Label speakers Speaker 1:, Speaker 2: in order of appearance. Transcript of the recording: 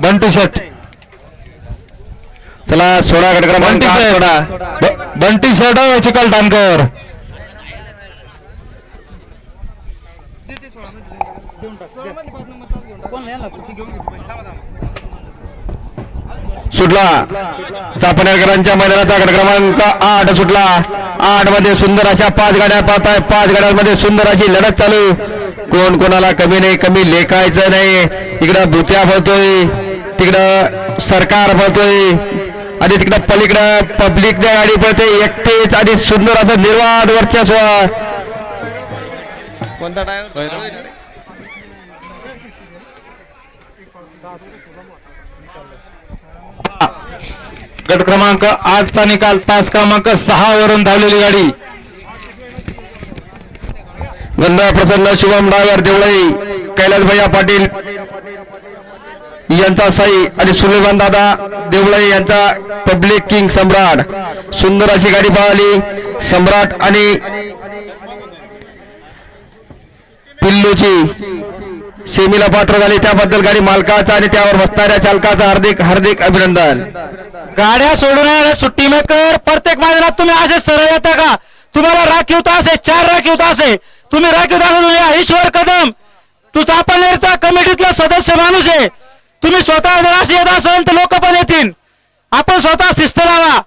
Speaker 1: Bunty shirt चला 16 गट क्रमांक 16 बंटी शर्ट चिकलठाणकर सुटला चापणेकरांच्या मैदानाचा गट क्रमांक 8 सुटला 8 मध्ये सुंदर अशा 5 गाड्या पाहताय 5 गाड्यांमध्ये सुंदर अशी लढत चालू कोण कोणाला कमी नाही कमी लेखायचं नाही इकडं भूत्या पळतोय तिकडं सरकार पळतोय आणि तिकडं पलीकडं पब्लिक गाडी पळते एकटेच आणि सुंदर असं निर्वाद वर्चस्व कोणता ड्रायव्हर गट क्रमांक 8 चा निकाल तास क्रमांक 6 वरून धावलेली गाडी गंधा प्रसन्न शुभम ड्रायव्हर देवळई कैलास भैया पाटील यांचा साई आणि सुलेमान दादा देवळई यांचा पब्लिक किंग सम्राट सुंदर अशी गाडी पळाली सम्राट आणि पिल्लूची सेमीला पात्र झाली त्याबद्दल गाडी मालकाचा आणि त्यावर बसणाऱ्या चालकाचा हार्दिक हार्दिक अभिनंदन
Speaker 2: गाड्या सोडून सुट्टी मेकर प्रत्येक मैदानात तुम्ही असे सरळ येता का तुम्हाला राखीव तास आहे 4 राखीव तास आहे तुम्ही राखीव तास ईश्वर कदम तू चापणेरचा कमिटीतला सदस्य माणूस आहे तुम्ही स्वतः जर असे येत असाल तर लोक पण येतील आपण स्वतः शिस्त लावा